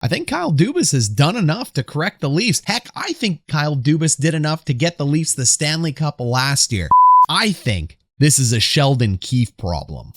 I think Kyle Dubas has done enough to correct the Leafs. Heck, I think Kyle Dubas did enough to get the Leafs the Stanley Cup last year. I think this is a Sheldon Keefe problem.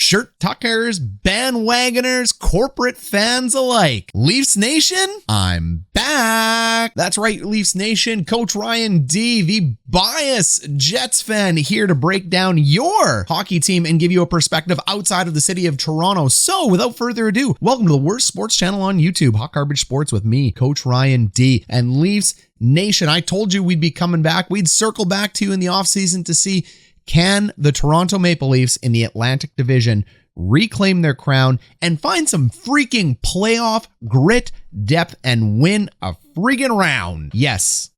Shirt tuckers, bandwagoners, corporate fans alike. Leafs Nation, I'm back. That's right, Leafs Nation. Coach Ryan D, the biased Jets fan, here to break down your hockey team and give you a perspective outside of the city of Toronto. So without further ado, welcome to the worst sports channel on YouTube, Hot Garbage Sports, with me, Coach Ryan D. And Leafs Nation, I told you we'd be coming back. We'd circle back to you in the offseason to see, can the Toronto Maple Leafs in the Atlantic Division reclaim their crown and find some freaking playoff grit, depth, and win a friggin' round? Yes,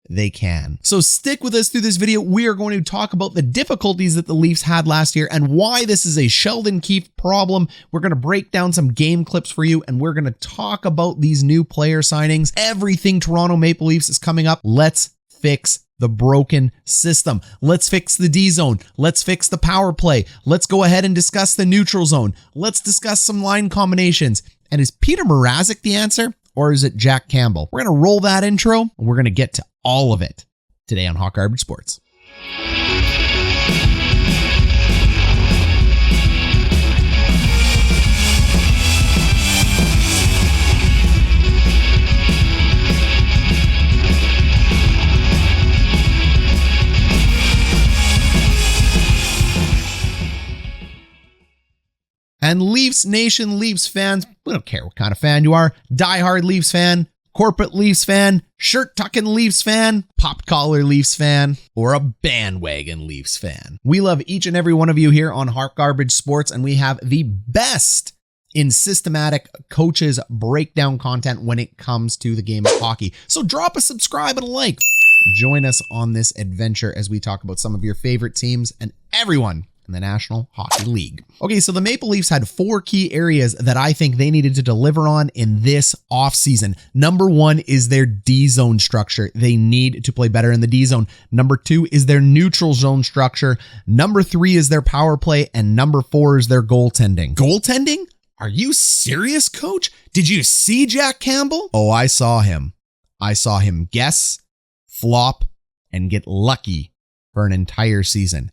they can. So stick with us through this video. We are going to talk about the difficulties that the Leafs had last year and why this is a Sheldon Keefe problem. We're going to break down some game clips for you, and we're going to talk about these new player signings. Everything Toronto Maple Leafs is coming up. Let's fix the broken system. Let's fix the D zone. Let's fix the power play. Let's go ahead and discuss the neutral zone. Let's discuss some line combinations. And is Petr Mrazek the answer, or is it Jack Campbell? We're going to roll that intro, and we're going to get to all of it today on Hot Garbage Sports. And Leafs Nation, Leafs fans, we don't care what kind of fan you are, diehard Leafs fan, corporate Leafs fan, shirt-tucking Leafs fan, pop-collar Leafs fan, or a bandwagon Leafs fan. We love each and every one of you here on Hot Garbage Sports, and we have the best in systematic coaches breakdown content when it comes to the game of hockey. So drop a subscribe and a like. Join us on this adventure as we talk about some of your favorite teams and everyone in the National Hockey League. Okay, so the Maple Leafs had 4 key areas that I think they needed to deliver on in this offseason. Number 1 is their D zone structure. They need to play better in the D zone. Number 2 is their neutral zone structure. Number 3 is their power play. And number 4 is their goaltending. Goaltending? Are you serious, coach? Did you see Jack Campbell? Oh, I saw him. I saw him guess, flop, and get lucky for an entire season.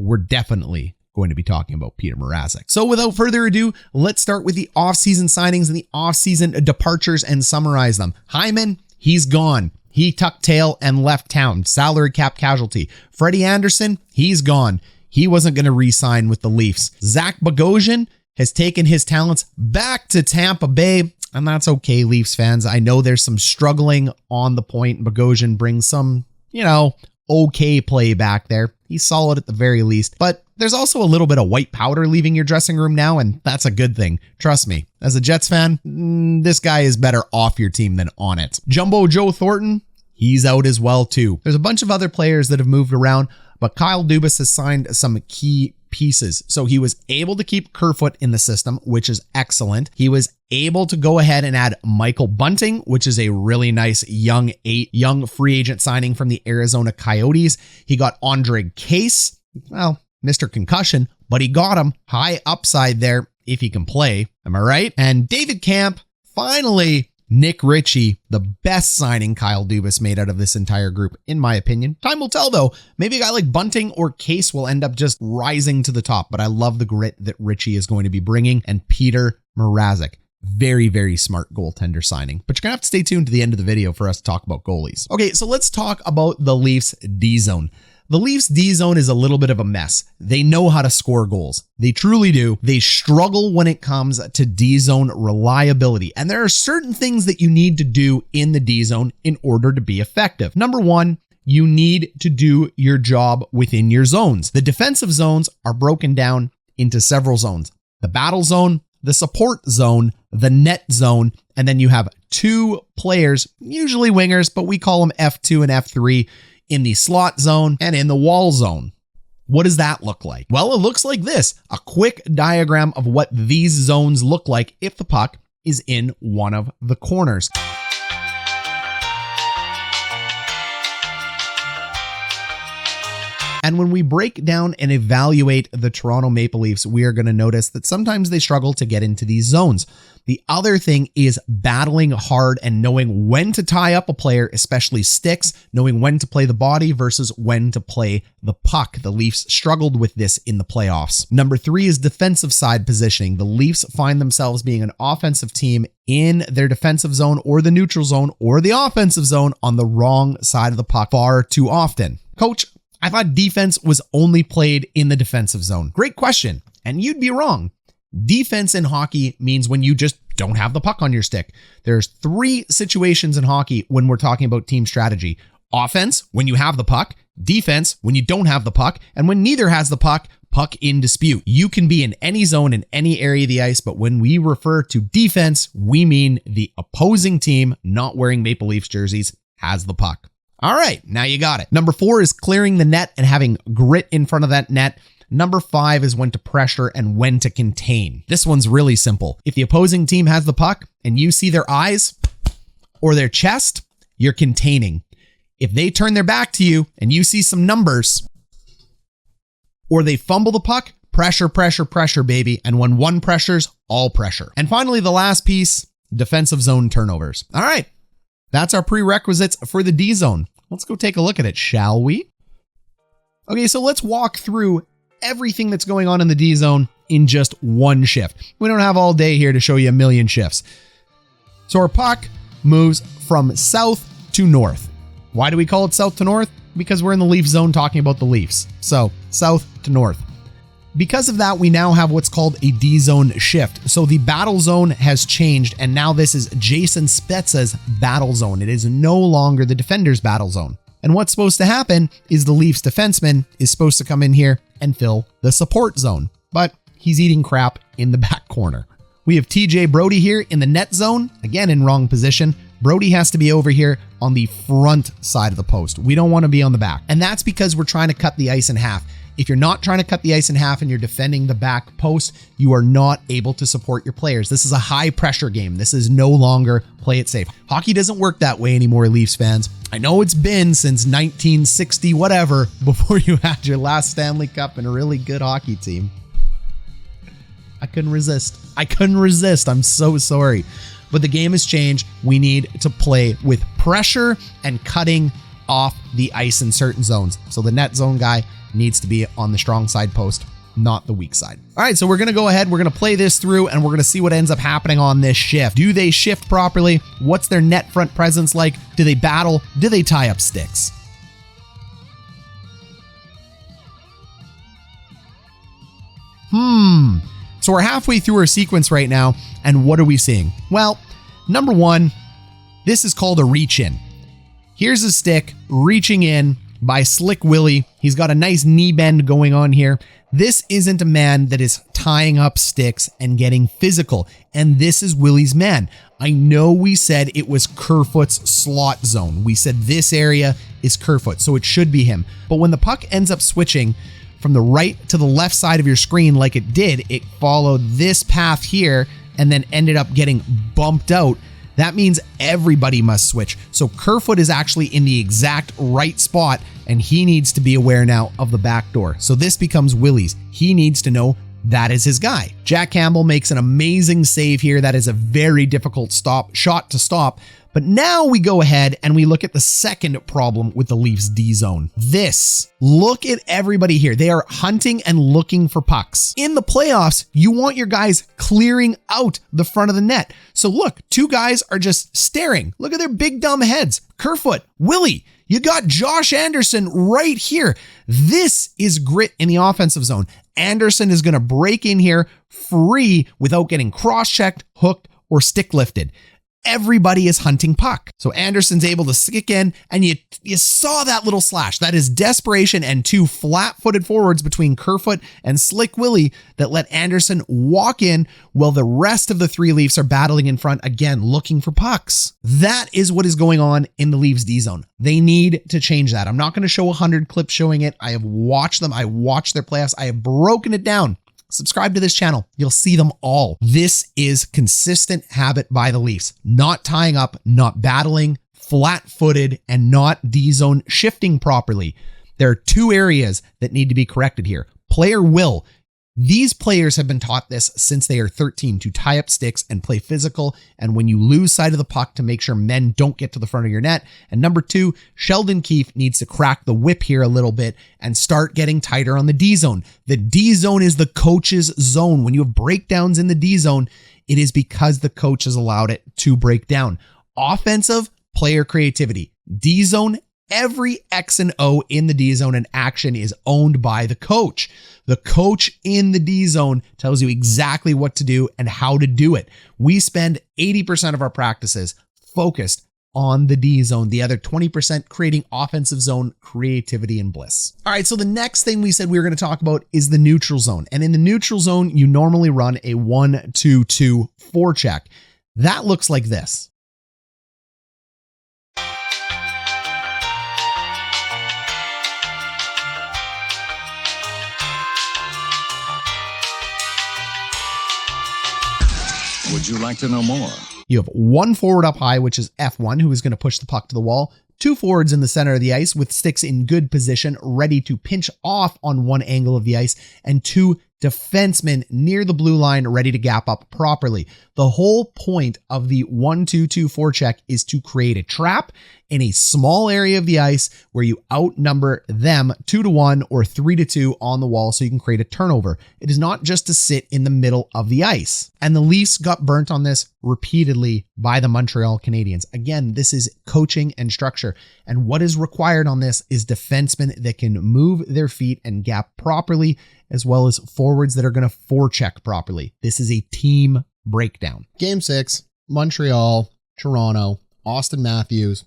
We're definitely going to be talking about Petr Mrazek. So without further ado, let's start with the offseason signings and the offseason departures and summarize them. Hyman, he's gone. He tucked tail and left town. Salary cap casualty. Freddy Anderson, he's gone. He wasn't going to re-sign with the Leafs. Zach Bogosian has taken his talents back to Tampa Bay, and that's okay, Leafs fans. I know there's some struggling on the point. Bogosian brings some, okay play back there. He's solid at the very least, but there's also a little bit of white powder leaving your dressing room now, and that's a good thing. Trust me, as a Jets fan, this guy is better off your team than on it. Jumbo Joe Thornton, he's out as well too. There's a bunch of other players that have moved around, but Kyle Dubas has signed some key pieces. So he was able to keep Kerfoot in the system, which is excellent. He was able to go ahead and add Micheal Bunting, which is a really nice young free agent signing from the Arizona Coyotes. He got Ondrej Kase, well, Mr. Concussion, but he got him. High upside there if he can play. Am I right? And David Kampf, finally, Nick Ritchie, the best signing Kyle Dubas made out of this entire group, in my opinion. Time will tell, though. Maybe a guy like Bunting or Kase will end up just rising to the top, but I love the grit that Ritchie is going to be bringing. And Petr Mrazek, very, very smart goaltender signing. But you're going to have to stay tuned to the end of the video for us to talk about goalies. Okay, so let's talk about the Leafs D zone. The Leafs D zone is a little bit of a mess. They know how to score goals. They truly do. They struggle when it comes to D zone reliability. And there are certain things that you need to do in the D zone in order to be effective. Number 1, you need to do your job within your zones. The defensive zones are broken down into several zones. The battle zone, the support zone, the net zone, and then you have 2 players, usually wingers, but we call them F2 and F3, in the slot zone and in the wall zone. What does that look like? Well, it looks like this, a quick diagram of what these zones look like if the puck is in one of the corners. And when we break down and evaluate the Toronto Maple Leafs, we are going to notice that sometimes they struggle to get into these zones. The other thing is battling hard and knowing when to tie up a player, especially sticks, knowing when to play the body versus when to play the puck. The Leafs struggled with this in the playoffs. Number 3 is defensive side positioning. The Leafs find themselves being an offensive team in their defensive zone or the neutral zone or the offensive zone on the wrong side of the puck far too often. Coach, I thought defense was only played in the defensive zone. Great question. And you'd be wrong. Defense in hockey means when you just don't have the puck on your stick. There's 3 situations in hockey when we're talking about team strategy. Offense, when you have the puck. Defense, when you don't have the puck. And when neither has the puck, puck in dispute. You can be in any zone in any area of the ice, but when we refer to defense, we mean the opposing team not wearing Maple Leafs jerseys has the puck. All right, now you got it. Number 4 is clearing the net and having grit in front of that net. Number 5 is when to pressure and when to contain. This one's really simple. If the opposing team has the puck and you see their eyes or their chest, you're containing. If they turn their back to you and you see some numbers or they fumble the puck, pressure, pressure, pressure, baby. And when one pressures, all pressure. And finally, the last piece, defensive zone turnovers. All right, that's our prerequisites for the D zone. Let's go take a look at it, shall we? Okay, so let's walk through everything that's going on in the D zone in just one shift. We don't have all day here to show you a million shifts. So our puck moves from south to north. Why do we call it south to north? Because we're in the Leaf zone talking about the Leafs. So south to north. Because of that, we now have what's called a D zone shift. So the battle zone has changed, and now this is Jason Spezza's battle zone. It is no longer the defender's battle zone. And what's supposed to happen is the Leafs defenseman is supposed to come in here and fill the support zone, but he's eating crap in the back corner. We have TJ Brody here in the net zone, again in wrong position. Brody has to be over here on the front side of the post. We don't want to be on the back. And that's because we're trying to cut the ice in half. If you're not trying to cut the ice in half and you're defending the back post, you are not able to support your players. This is a high pressure game. This is no longer play it safe. Hockey doesn't work that way anymore, Leafs fans. I know it's been since 1960 whatever before you had your last Stanley Cup and a really good hockey team. I couldn't resist. I'm so sorry. But the game has changed. We need to play with pressure and cutting off the ice in certain zones. So the net zone guy needs to be on the strong side post, not the weak side. All right, so we're going to go ahead. We're going to play this through and we're going to see what ends up happening on this shift. Do they shift properly? What's their net front presence like? Do they battle? Do they tie up sticks? So we're halfway through our sequence right now, and what are we seeing? Well, number 1, this is called a reach in. Here's a stick reaching in by Slick Willie. He's got a nice knee bend going on here. This isn't a man that is tying up sticks and getting physical, and this is Willie's man. I know we said it was Kerfoot's slot zone. We said this area is Kerfoot, so it should be him. But when the puck ends up switching from the right to the left side of your screen like it did, it followed this path here and then ended up getting bumped out. That means everybody must switch. So Kerfoot is actually in the exact right spot, and he needs to be aware now of the back door. So this becomes Willie's. He needs to know that is his guy. Jack Campbell makes an amazing save here. That is a very difficult shot to stop. But now we go ahead and we look at the second problem with the Leafs D zone. Look at everybody here. They are hunting and looking for pucks. In the playoffs, you want your guys clearing out the front of the net. So look, 2 guys are just staring. Look at their big dumb heads. Kerfoot, Willie, you got Josh Anderson right here. This is grit in the offensive zone. Anderson is going to break in here free without getting cross-checked, hooked, or stick lifted. Everybody is hunting puck. So Anderson's able to stick in, and you saw that little slash. That is desperation and 2 flat-footed forwards between Kerfoot and Slick Willie that let Anderson walk in while the rest of the 3 Leafs are battling in front, again, looking for pucks. That is what is going on in the Leafs D zone. They need to change that. I'm not going to show 100 clips showing it. I have watched them. I watched their playoffs. I have broken it down. Subscribe to this channel. You'll see them all. This is consistent habit by the Leafs. Not tying up, not battling, flat-footed, and not D-zone shifting properly. There are two areas that need to be corrected here. Player will. These players have been taught this since they are 13 to tie up sticks and play physical. And when you lose sight of the puck, to make sure men don't get to the front of your net. And number two, Sheldon Keefe needs to crack the whip here a little bit and start getting tighter on the D zone. The D zone is the coach's zone. When you have breakdowns in the D zone, it is because the coach has allowed it to break down. Offensive, player creativity. D zone, every X and O in the D zone and action is owned by the coach. The coach in the D zone tells you exactly what to do and how to do it. We spend 80% of our practices focused on the D zone, the other 20% creating offensive zone creativity and bliss. All right, so the next thing we said we were going to talk about is the neutral zone. And in the neutral zone, you normally run a 1-2-2 forecheck. That looks like this. Would you like to know more? You have one forward up high, which is F1, who is going to push the puck to the wall. Two forwards in the center of the ice with sticks in good position, ready to pinch off on one angle of the ice, and two defensemen near the blue line, ready to gap up properly. The whole point of the 1-2-2 forecheck is to create a trap in a small area of the ice where you outnumber them 2-1 or 3-2 on the wall so you can create a turnover. It is not just to sit in the middle of the ice. And the Leafs got burnt on this repeatedly by the Montreal Canadiens. Again, this is coaching and structure. And what is required on this is defensemen that can move their feet and gap properly, as well as forwards that are going to forecheck properly. This is a team breakdown. Game 6, Montreal, Toronto, Auston Matthews,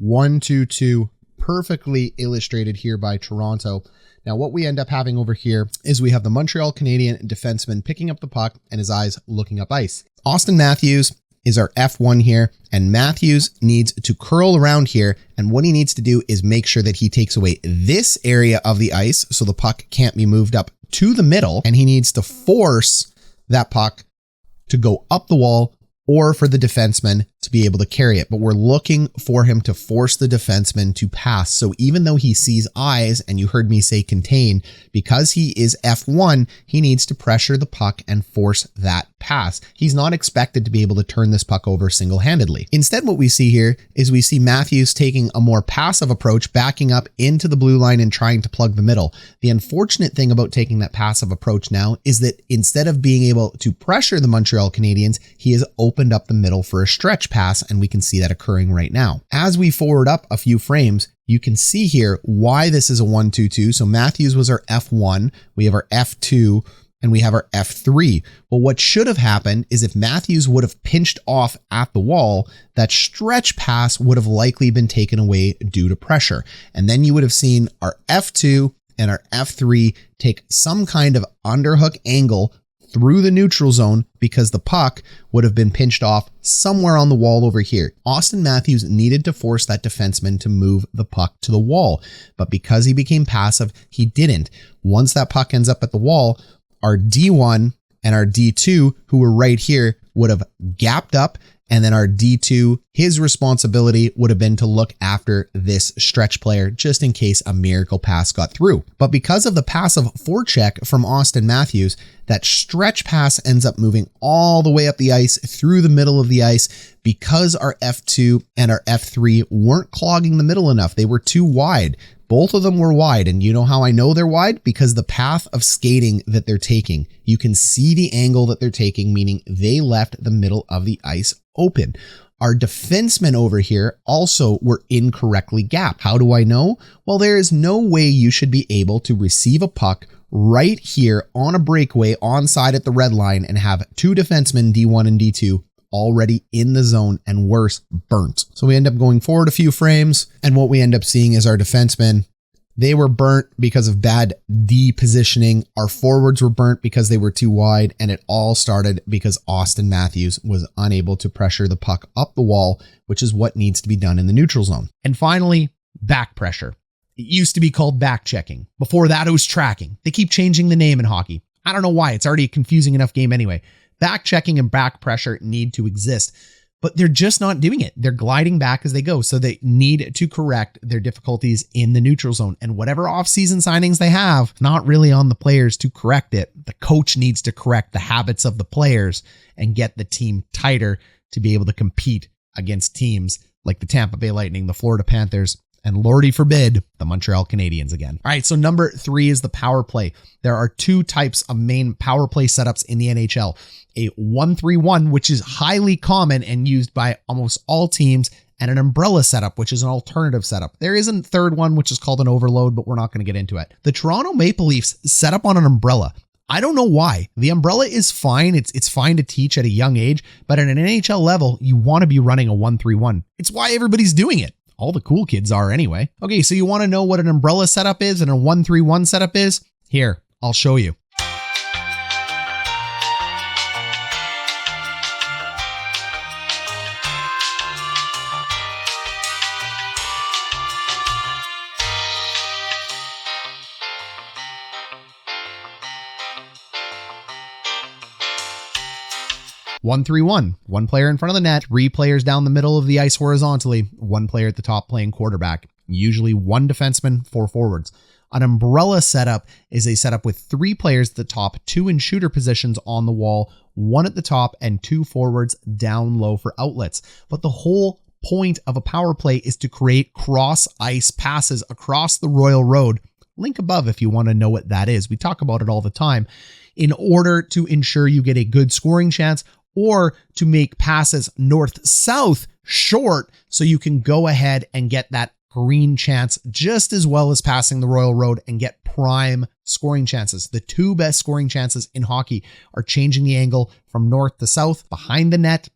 1-2-2, perfectly illustrated here by Toronto. Now, what we end up having over here is we have the Montreal Canadiens defenseman picking up the puck and his eyes looking up ice. Auston Matthews is our F1 here, and Matthews needs to curl around here, and what he needs to do is make sure that he takes away this area of the ice so the puck can't be moved up to the middle, and he needs to force that puck to go up the wall or for the defenseman to be able to carry it. But we're looking for him to force the defenseman to pass. So even though he sees eyes, and you heard me say contain, because he is F1, he needs to pressure the puck and force that pass. He's not expected to be able to turn this puck over single-handedly. Instead, what we see here is we see Matthews taking a more passive approach, backing up into the blue line and trying to plug the middle. The unfortunate thing about taking that passive approach now is that instead of being able to pressure the Montreal Canadiens, he has opened up the middle for a stretch pass, and we can see that occurring right now. As we forward up a few frames, you can see here why this is a 1-2-2. So Matthews was our F1, we have our F2, and we have our F3. Well, what should have happened is if Matthews would have pinched off at the wall, that stretch pass would have likely been taken away due to pressure. And then you would have seen our F2 and our F3 take some kind of underhook angle through the neutral zone because the puck would have been pinched off somewhere on the wall over here. Auston Matthews needed to force that defenseman to move the puck to the wall, but because he became passive, he didn't. Once that puck ends up at the wall, our D1 and our D2, who were right here, would have gapped up, and then our D2, his responsibility would have been to look after this stretch player just in case a miracle pass got through. But because of the passive forecheck from Auston Matthews, that stretch pass ends up moving all the way up the ice through the middle of the ice because our F2 and our F3 weren't clogging the middle enough. They were too wide. Both of them were wide, and you know how I know they're wide? Because the path of skating that they're taking, you can see the angle that they're taking, meaning they left the middle of the ice open. Our defensemen over here also were incorrectly gapped. How do I know? Well, there is no way you should be able to receive a puck right here on a breakaway onside at the red line and have two defensemen, D1 and D2, already in the zone, and worse, burnt. So we end up going forward a few frames, and what we end up seeing is our defensemen, they were burnt because of bad D positioning. Our forwards were burnt because they were too wide, and it all started because Auston Matthews was unable to pressure the puck up the wall, which is what needs to be done in the neutral zone. And finally, back pressure. It used to be called back checking. Before that, it was tracking. They keep changing the name in hockey. I don't know why. It's already a confusing enough game anyway. Back checking and back pressure need to exist. but they're just not doing it. They're gliding back as they go. So they need to correct their difficulties in the neutral zone. And whatever offseason signings they have, not really on the players to correct it. The coach needs to correct the habits of the players and get the team tighter to be able to compete against teams like the Tampa Bay Lightning, the Florida Panthers, and lordy forbid, the Montreal Canadiens again. All right, so number 3 is the power play. There are 2 types of main power play setups in the NHL. A 1-3-1, which is highly common and used by almost all teams, and an umbrella setup, which is an alternative setup. There is a third one, which is called an overload, but we're not going to get into it. The Toronto Maple Leafs set up on an umbrella. I don't know why. The umbrella is fine. It's fine to teach at a young age, but at an NHL level, you want to be running a 1-3-1. It's why everybody's doing it. All the cool kids are anyway. Okay, so you want to know what an umbrella setup is and a 1-3-1 setup is? Here, I'll show you. One, 3-1, one player in front of the net, 3 players down the middle of the ice horizontally, 1 player at the top playing quarterback, usually 1 defenseman, 4 forwards. An umbrella setup is a setup with 3 players at the top, 2 in shooter positions on the wall, 1 at the top, and 2 forwards down low for outlets. But the whole point of a power play is to create cross ice passes across the Royal Road. Link above if you want to know what that is. We talk about it all the time. In order to ensure you get a good scoring chance, or to make passes north-south short so you can go ahead and get that green chance just as well as passing the Royal Road and get prime scoring chances. The 2 best scoring chances in hockey are changing the angle from north to south, behind the net,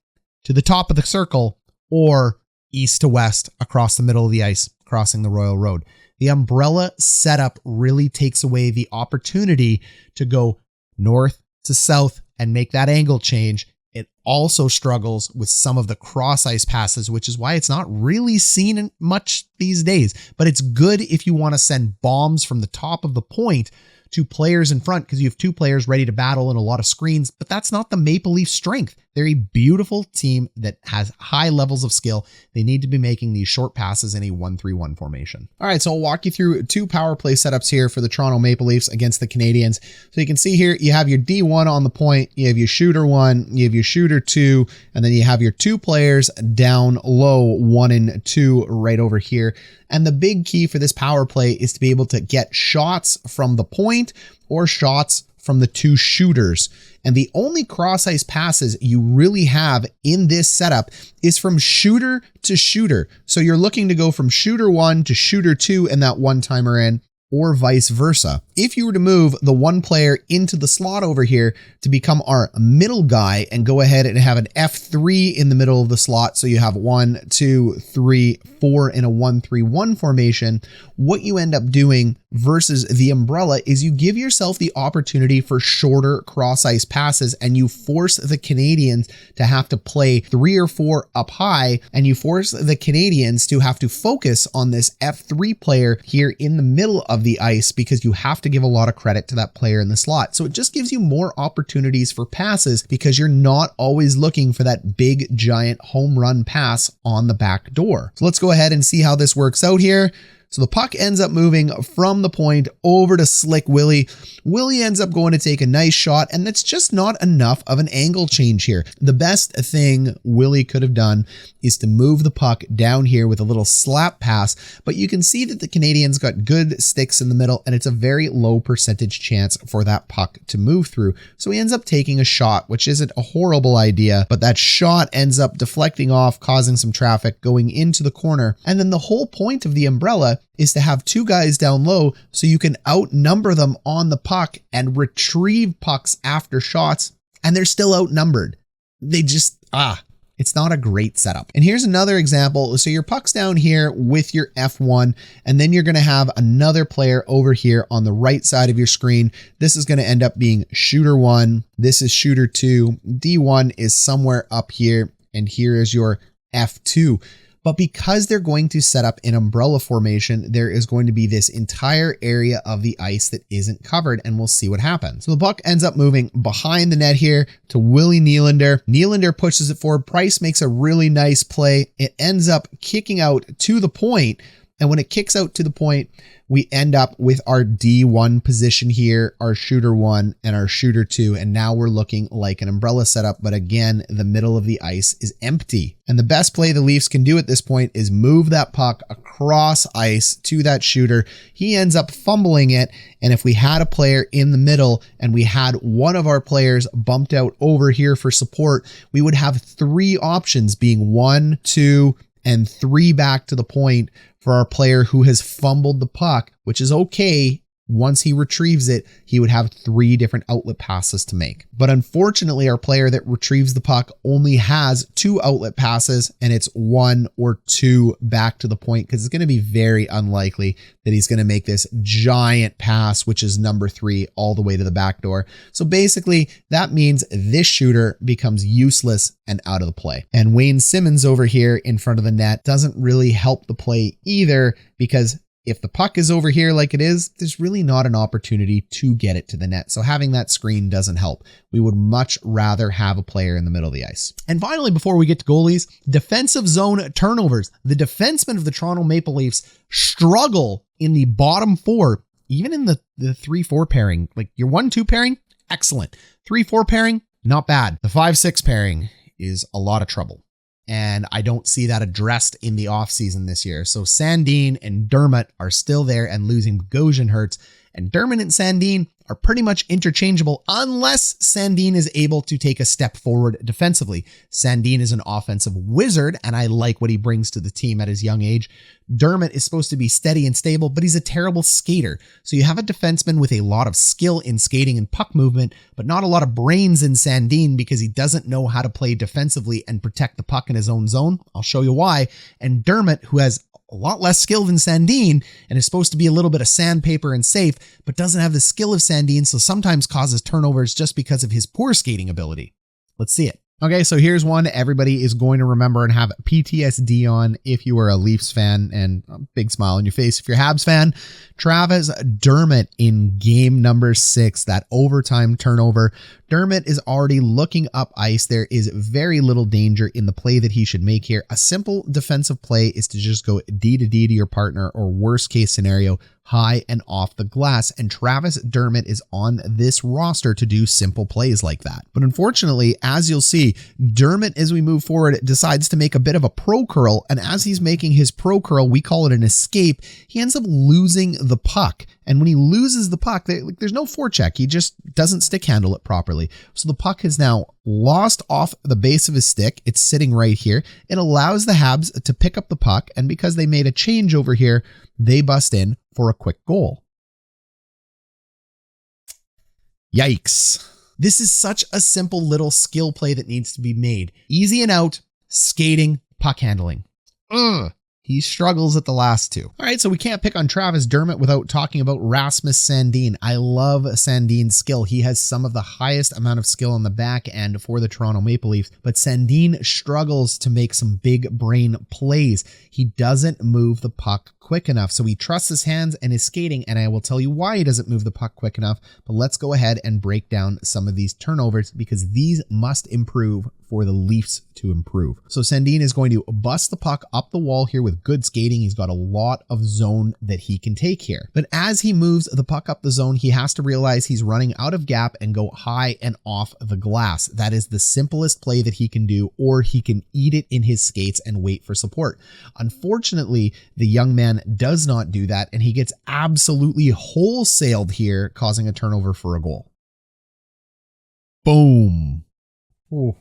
to the top of the circle, or east to west across the middle of the ice, crossing the Royal Road. The umbrella setup really takes away the opportunity to go north to south and make that angle change. It also struggles with some of the cross ice passes, which is why it's not really seen much these days. But it's good if you want to send bombs from the top of the point to players in front because you have 2 players ready to battle and a lot of screens. But that's not the Maple Leafs' strength. They're a beautiful team that has high levels of skill. They need to be making these short passes in a 1-3-1 formation. All right, so I'll walk you through 2 power play setups here for the Toronto Maple Leafs against the Canadiens. So you can see here, you have your D1 on the point, you have your shooter 1, you have your shooter 2, and then you have your 2 players down low, 1 and 2 right over here. And the big key for this power play is to be able to get shots from the point or shots from the 2 shooters. And the only cross ice passes you really have in this setup is from shooter to shooter. So you're looking to go from shooter 1 to shooter 2 and that 1-timer in, or vice versa. If you were to move the 1 player into the slot over here to become our middle guy and go ahead and have an F3 in the middle of the slot, so you have 1, 2, 3, 4 in a 1-3-1 formation, what you end up doing versus the umbrella is you give yourself the opportunity for shorter cross ice passes and you force the Canadiens to have to play 3 or 4 up high, and you force the Canadiens to have to focus on this F3 player here in the middle of the ice because you have to give a lot of credit to that player in the slot. So it just gives you more opportunities for passes because you're not always looking for that big giant home run pass on the back door. So let's go ahead and see how this works out here. So the puck ends up moving from the point over to Slick Willie. Willie ends up going to take a nice shot, and that's just not enough of an angle change here. The best thing Willie could have done is to move the puck down here with a little slap pass, but you can see that the Canadiens got good sticks in the middle, and it's a very low percentage chance for that puck to move through. So he ends up taking a shot, which isn't a horrible idea, but that shot ends up deflecting off, causing some traffic going into the corner. And then the whole point of the umbrella is to have 2 guys down low so you can outnumber them on the puck and retrieve pucks after shots, and they're still outnumbered. They just, it's not a great setup. And here's another example. So your puck's down here with your F1, and then you're going to have another player over here on the right side of your screen. This is going to end up being shooter 1. This is shooter 2. D1 is somewhere up here, and here is your F2. But because they're going to set up an umbrella formation, there is going to be this entire area of the ice that isn't covered, and we'll see what happens. So the puck ends up moving behind the net here to Willie Nylander. Nylander pushes it forward. Price makes a really nice play. It ends up kicking out to the point. And when it kicks out to the point, we end up with our D1 position here, our shooter 1 and our shooter 2. And now we're looking like an umbrella setup. But again, the middle of the ice is empty. And the best play the Leafs can do at this point is move that puck across ice to that shooter. He ends up fumbling it. And if we had a player in the middle and we had one of our players bumped out over here for support, we would have 3 options, being 1, 2, and 3 back to the point for our player who has fumbled the puck, which is okay. Once he retrieves it, he would have 3 different outlet passes to make. But unfortunately, our player that retrieves the puck only has 2 outlet passes, and it's 1 or 2 back to the point, because it's going to be very unlikely that he's going to make this giant pass, which is number 3, all the way to the back door. So basically, that means this shooter becomes useless and out of the play. And Wayne Simmonds over here in front of the net doesn't really help the play either, because if the puck is over here like it is, there's really not an opportunity to get it to the net. So having that screen doesn't help. We would much rather have a player in the middle of the ice. And finally, before we get to goalies, defensive zone turnovers. The defensemen of the Toronto Maple Leafs struggle in the bottom 4, even in the 3-4 pairing. Like your 1-2 pairing, excellent. 3-4 pairing, not bad. The 5-6 pairing is a lot of trouble. And I don't see that addressed in the offseason this year. So Sandin and Dermott are still there, and losing Bogosian hurts. And Dermott and Sandin are pretty much interchangeable unless Sandin is able to take a step forward defensively. Sandin is an offensive wizard, and I like what he brings to the team at his young age. Dermott is supposed to be steady and stable, but he's a terrible skater. So you have a defenseman with a lot of skill in skating and puck movement, but not a lot of brains in Sandin, because he doesn't know how to play defensively and protect the puck in his own zone. I'll show you why. And Dermott, who has a lot less skill than Sandin and is supposed to be a little bit of sandpaper and safe, but doesn't have the skill of Sandin, so sometimes causes turnovers just because of his poor skating ability. Let's see it. Okay, so here's one everybody is going to remember and have PTSD on if you are a Leafs fan, and a big smile on your face if you're a Habs fan. Travis Dermott in game number 6, that overtime turnover. Dermott is already looking up ice. There is very little danger in the play that he should make here. A simple defensive play is to just go D to D to your partner, or worst case scenario, high and off the glass. And Travis Dermott is on this roster to do simple plays like that. But unfortunately, as you'll see, Dermott, as we move forward, decides to make a bit of a pro curl. And as he's making his pro curl, we call it an escape, he ends up losing the puck. And when he loses the puck, there's no forecheck. He just doesn't stick handle it properly. So the puck is now lost off the base of his stick. It's sitting right here. It allows the Habs to pick up the puck. And because they made a change over here, they bust in for a quick goal. Yikes. This is such a simple little skill play that needs to be made. Easy and out, skating, puck handling. He struggles at the last 2. All right, so we can't pick on Travis Dermott without talking about Rasmus Sandin. I love Sandin's skill. He has some of the highest amount of skill on the back end for the Toronto Maple Leafs, but Sandin struggles to make some big brain plays. He doesn't move the puck quick enough, so he trusts his hands and his skating, and I will tell you why he doesn't move the puck quick enough, but let's go ahead and break down some of these turnovers, because these must improve for the Leafs to improve. So Sandin is going to bust the puck up the wall here with good skating. He's got a lot of zone that he can take here. But as he moves the puck up the zone, he has to realize he's running out of gap and go high and off the glass. That is the simplest play that he can do, or he can eat it in his skates and wait for support. Unfortunately, the young man does not do that, and he gets absolutely wholesaled here, causing a turnover for a goal. Boom. Ooh.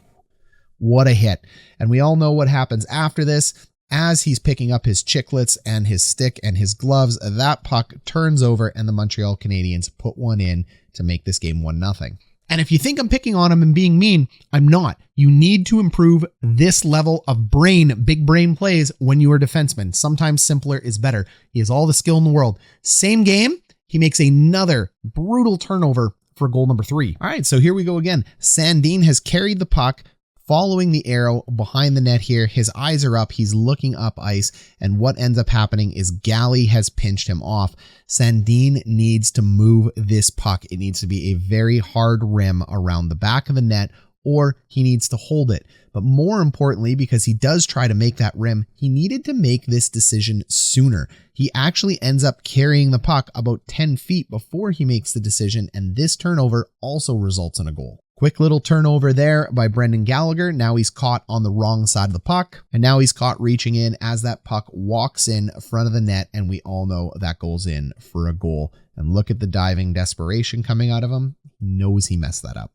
What a hit. And we all know what happens after this. As he's picking up his chiclets and his stick and his gloves, that puck turns over and the Montreal Canadiens put one in to make this game 1-0. And if you think I'm picking on him and being mean, I'm not. You need to improve this level of big brain plays when you are a defenseman. Sometimes simpler is better. He has all the skill in the world. Same game, he makes another brutal turnover for goal number 3. All right, so here we go again. Sandin has carried the puck following the arrow behind the net here. His eyes are up. He's looking up ice. And what ends up happening is Galley has pinched him off. Sandin needs to move this puck. It needs to be a very hard rim around the back of the net, or he needs to hold it. But more importantly, because he does try to make that rim, he needed to make this decision sooner. He actually ends up carrying the puck about 10 feet before he makes the decision, and this turnover also results in a goal. Quick little turnover there by Brendan Gallagher. Now he's caught on the wrong side of the puck, and now he's caught reaching in as that puck walks in front of the net, and we all know that goes in for a goal. And look at the diving desperation coming out of him. He knows he messed that up.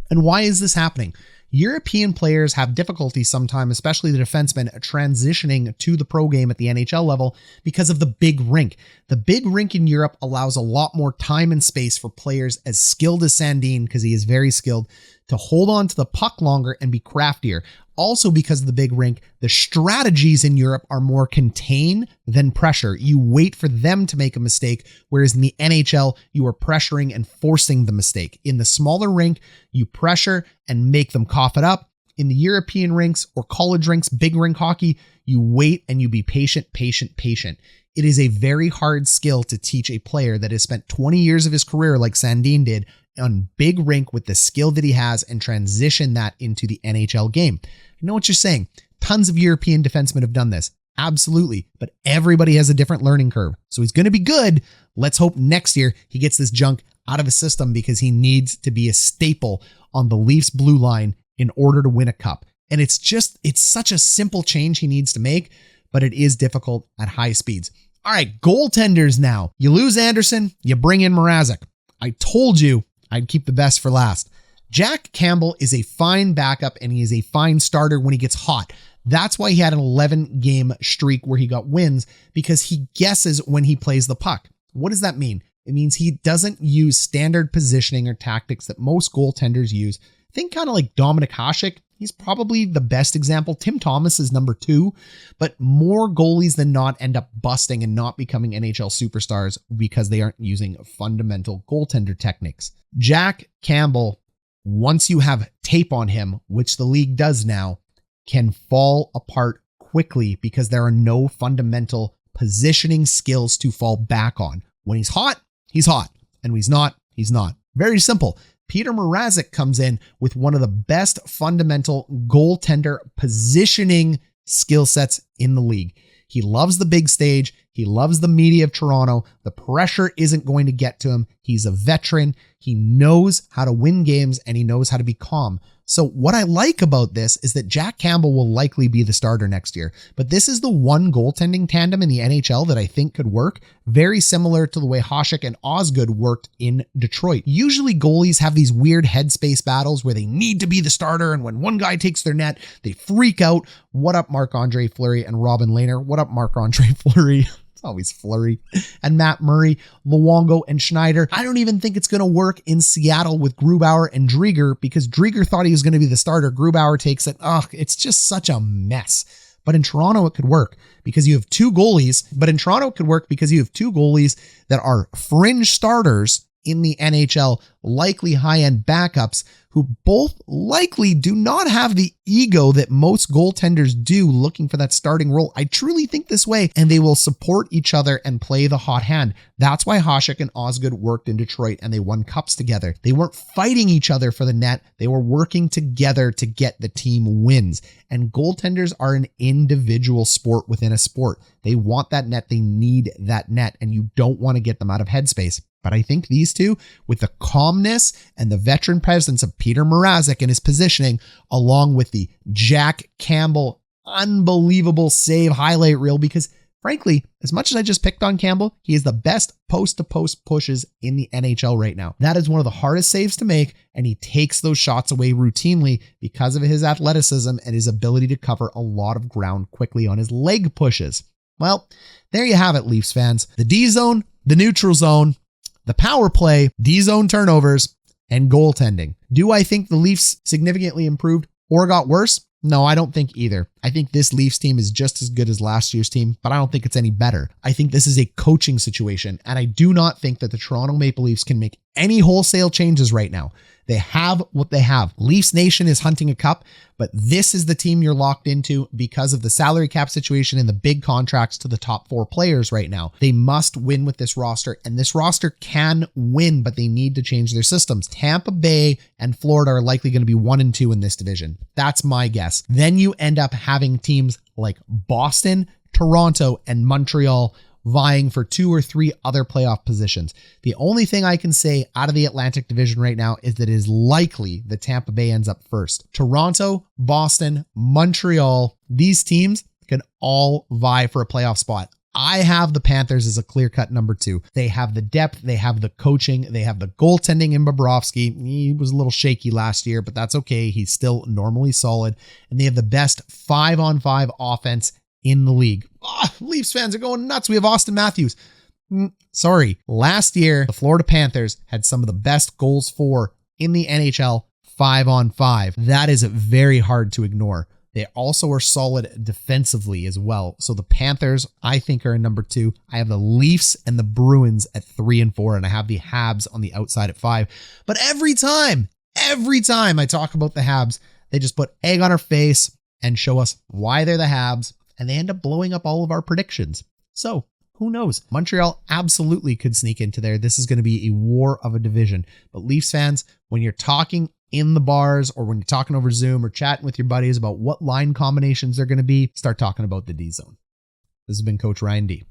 And why is this happening? European players have difficulty sometimes, especially the defensemen, transitioning to the pro game at the NHL level because of the big rink. The big rink in Europe allows a lot more time and space for players as skilled as Sandin, because he is very skilled, to hold on to the puck longer and be craftier. Also, because of the big rink, the strategies in Europe are more contain than pressure. You wait for them to make a mistake, whereas in the NHL, you are pressuring and forcing the mistake. In the smaller rink, you pressure and make them cough it up. In the European rinks or college rinks, big rink hockey, you wait and you be patient. It is a very hard skill to teach a player that has spent 20 years of his career, like Sandin did, on big rink with the skill that he has, and transition that into the NHL game. I know what you're saying. Tons of European defensemen have done this. Absolutely. But everybody has a different learning curve. So he's going to be good. Let's hope next year he gets this junk out of his system, because he needs to be a staple on the Leafs blue line in order to win a cup. And it's such a simple change he needs to make, but it is difficult at high speeds. All right, goaltenders now. You lose Anderson, you bring in Mrazek. I told you I'd keep the best for last. Jack Campbell is a fine backup, and he is a fine starter when he gets hot. That's why he had an 11-game streak where he got wins, because he guesses when he plays the puck. What does that mean? It means he doesn't use standard positioning or tactics that most goaltenders use. Think kind of like Dominik Hasek. He's probably the best example. Tim Thomas is number 2, but more goalies than not end up busting and not becoming NHL superstars because they aren't using fundamental goaltender techniques. Jack Campbell, once you have tape on him, which the league does now, can fall apart quickly because there are no fundamental positioning skills to fall back on. When he's hot, he's hot. And when he's not, he's not. Very simple. Petr Mrazek comes in with one of the best fundamental goaltender positioning skill sets in the league. He loves the big stage. He loves the media of Toronto. The pressure isn't going to get to him. He's a veteran. He knows how to win games, and he knows how to be calm. So what I like about this is that Jack Campbell will likely be the starter next year, but this is the one goaltending tandem in the NHL that I think could work, very similar to the way Hasek and Osgood worked in Detroit. Usually goalies have these weird headspace battles where they need to be the starter, and when one guy takes their net, they freak out. What up, Marc-Andre Fleury and Robin Lehner? What up, Marc-Andre Fleury? Always Fleury, and Matt Murray, Luongo, and Schneider. I don't even think it's going to work in Seattle with Grubauer and Drieger, because Drieger thought he was going to be the starter. Grubauer takes it. It's just such a mess. But in Toronto, it could work because you have two goalies. That are fringe starters in the NHL, likely high-end backups, who both likely do not have the ego that most goaltenders do looking for that starting role. I truly think this way, and they will support each other and play the hot hand. That's why Hasek and Osgood worked in Detroit, and they won cups together. They weren't fighting each other for the net. They were working together to get the team wins. And goaltenders are an individual sport within a sport. They want that net. They need that net, and you don't want to get them out of headspace. But I think these two, with the calmness and the veteran presence of Petr Mrazek and his positioning, along with the Jack Campbell unbelievable save highlight reel, because frankly, as much as I just picked on Campbell, he is the best post-to-post pushes in the NHL right now. That is one of the hardest saves to make, and he takes those shots away routinely because of his athleticism and his ability to cover a lot of ground quickly on his leg pushes. Well, there you have it, Leafs fans. The D zone, the neutral zone, the power play, D-zone turnovers, and goaltending. Do I think the Leafs significantly improved or got worse? No, I don't think either. I think this Leafs team is just as good as last year's team, but I don't think it's any better. I think this is a coaching situation, and I do not think that the Toronto Maple Leafs can make any wholesale changes right now. They have what they have. Leafs Nation is hunting a cup, but this is the team you're locked into because of the salary cap situation and the big contracts to the top 4 players right now. They must win with this roster, and this roster can win, but they need to change their systems. Tampa Bay and Florida are likely going to be 1 and 2 in this division. That's my guess. Then you end up having teams like Boston, Toronto, and Montreal vying for 2 or 3 other playoff positions. The only thing I can say out of the Atlantic division right now is that it is likely that Tampa Bay ends up first. Toronto, Boston, Montreal, these teams can all vie for a playoff spot. I have the Panthers as a clear-cut number 2. They have the depth, they have the coaching, they have the goaltending in Bobrovsky. He was a little shaky last year, but that's okay. He's still normally solid. And they have the best 5-on-5 offense in the league. Leafs fans are going nuts. We have Auston Matthews. Sorry. Last year, the Florida Panthers had some of the best goals for in the NHL 5-on-5. That is very hard to ignore. They also are solid defensively as well. So the Panthers, I think, are in number 2. I have the Leafs and the Bruins at 3 and 4, and I have the Habs on the outside at 5. But every time I talk about the Habs, they just put egg on our face and show us why they're the Habs, and they end up blowing up all of our predictions. So who knows? Montreal absolutely could sneak into there. This is going to be a war of a division. But Leafs fans, when you're talking in the bars or when you're talking over Zoom or chatting with your buddies about what line combinations they're going to be, start talking about the D zone. This has been Coach Ryan D.